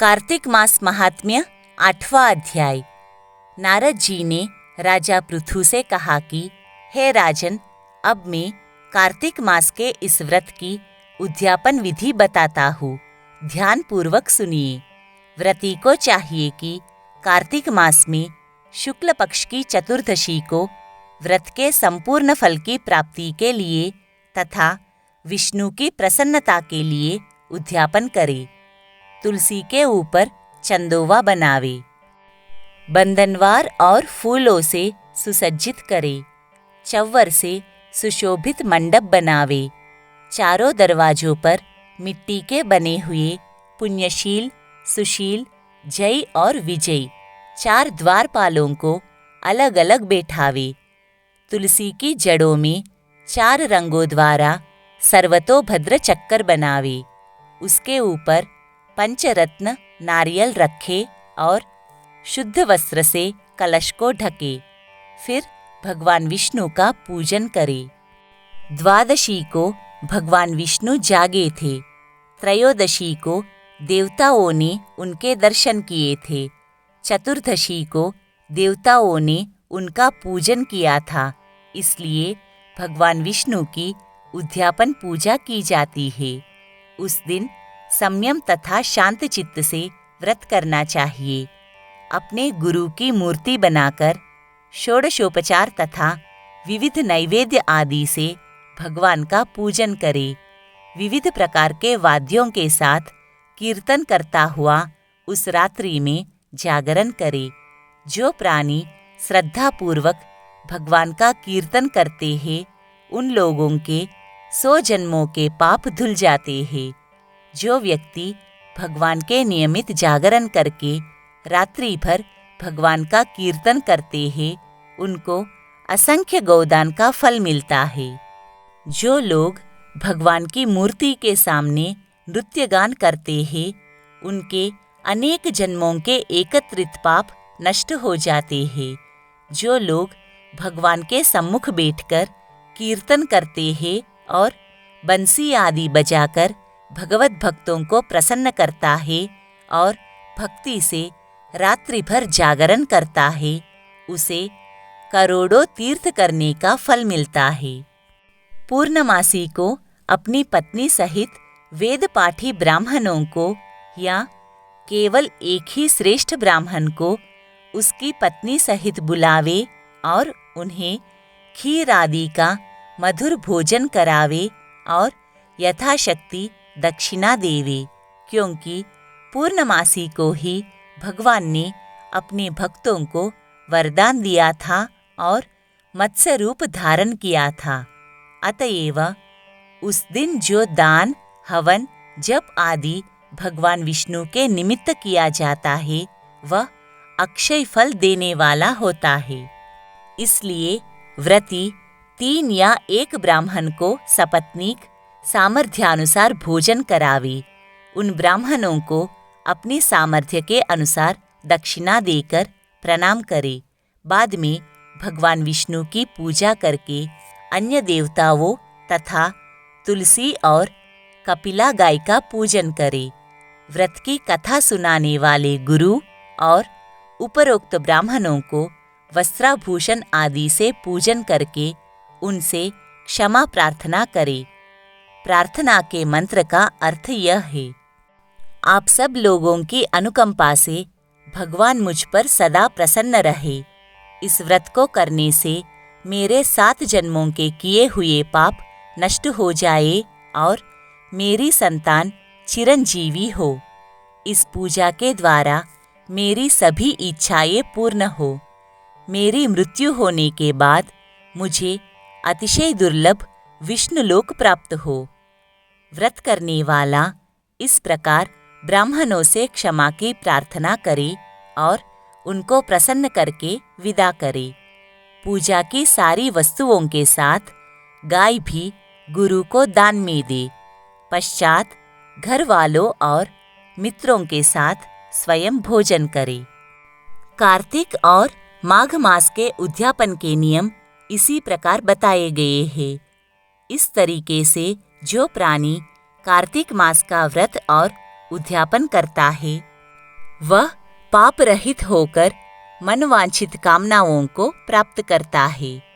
कार्तिक मास महात्म्य 8वां अध्याय। नारद जी ने राजा पृथु से कहा कि हे राजन, अब मैं कार्तिक मास के इस व्रत की उद्यापन विधि बताता हूँ, ध्यान पूर्वक सुनिए। व्रती को चाहिए कि कार्तिक मास में शुक्ल पक्ष की चतुर्दशी को व्रत के संपूर्ण फल की प्राप्ति के लिए तथा विष्णु की प्रसन्नता के लिए उद्यापन करे। तुलसी के ऊपर चंदोवा बनावे, बंधनवार और फूलों से सुसज्जित करे, चव्वर से सुशोभित मंडप बनावे, चारों दरवाजों पर मिट्टी के बने हुए पुण्यशील, सुशील, जय और विजय 4 द्वारपालों को अलग अलग बैठावे। तुलसी की जड़ों में 4 रंगों द्वारा सर्वतोभद्र चक्कर बनावे, उसके ऊपर पंचरत्न नारियल रखे और शुद्ध वस्त्र से कलश को ढके। फिर भगवान विष्णु का पूजन करे। द्वादशी को भगवान विष्णु जागे थे, त्रयोदशी को देवताओं ने उनके दर्शन किए थे, चतुर्दशी को देवताओं ने उनका पूजन किया था, इसलिए भगवान विष्णु की उद्यापन पूजा की जाती है। उस दिन संयम तथा शांत चित्त से व्रत करना चाहिए। अपने गुरु की मूर्ति बनाकर षोडशोपचार तथा विविध नैवेद्य आदि से भगवान का पूजन करे। विविध प्रकार के वाद्यों के साथ कीर्तन करता हुआ उस रात्रि में जागरण करे। जो प्राणी श्रद्धापूर्वक भगवान का कीर्तन करते हैं, उन लोगों के 100 जन्मों के पाप धुल जाते हैं। जो व्यक्ति भगवान के नियमित जागरण करके रात्रि भर भगवान का कीर्तन करते हैं, उनको असंख्य गोदान का फल मिलता है। जो लोग भगवान की मूर्ति के सामने नृत्य गान करते हैं, उनके अनेक जन्मों के एकत्रित पाप नष्ट हो जाते हैं। जो लोग भगवान के सम्मुख बैठकर कीर्तन करते हैं और बंसी आदि बजाकर भगवत भक्तों को प्रसन्न करता है और भक्ति से रात्रि भर जागरण करता है, उसे करोड़ों तीर्थ करने का फल मिलता है। पूर्णमासी को अपनी पत्नी सहित वेद पाठी ब्राह्मणों को या केवल एक ही श्रेष्ठ ब्राह्मण को उसकी पत्नी सहित बुलावे और उन्हें खीर आदि का मधुर भोजन करावे और यथाशक्ति दक्षिणा देवे, क्योंकि पूर्णमासी को ही भगवान ने अपने भक्तों को वरदान दिया था और मत्स्य रूप धारण किया था। अतएव उस दिन जो दान, हवन, जप आदि भगवान विष्णु के निमित्त किया जाता है, वह अक्षय फल देने वाला होता है। इसलिए व्रती 3 या 1 ब्राह्मण को सपत्नीक सामर्थ्यानुसार भोजन करावे। उन ब्राह्मणों को अपनी सामर्थ्य के अनुसार दक्षिणा देकर प्रणाम करे। बाद में भगवान विष्णु की पूजा करके अन्य देवताओं तथा तुलसी और कपिला गाय का पूजन करे। व्रत की कथा सुनाने वाले गुरु और उपरोक्त ब्राह्मणों को वस्त्राभूषण आदि से पूजन करके उनसे क्षमा प्रार्थना करे। प्रार्थना के मंत्र का अर्थ यह है, आप सब लोगों की अनुकंपा से भगवान मुझ पर सदा प्रसन्न रहे। इस व्रत को करने से मेरे 7 जन्मों के किए हुए पाप नष्ट हो जाए और मेरी संतान चिरंजीवी हो। इस पूजा के द्वारा मेरी सभी इच्छाएं पूर्ण हो। मेरी मृत्यु होने के बाद मुझे अतिशय दुर्लभ विष्णुलोक प्राप्त हो। व्रत करने वाला इस प्रकार ब्राह्मणों से क्षमा की प्रार्थना करे और उनको प्रसन्न करके विदा करे। पूजा की सारी वस्तुओं के साथ गाय भी गुरु को दान में दे। पश्चात घर वालों और मित्रों के साथ स्वयं भोजन करे। कार्तिक और माघ मास के उद्यापन के नियम इसी प्रकार बताए गए हैं। इस तरीके से जो प्राणी कार्तिक मास का व्रत और उद्यापन करता है, वह पाप रहित होकर मनवांछित कामनाओं को प्राप्त करता है।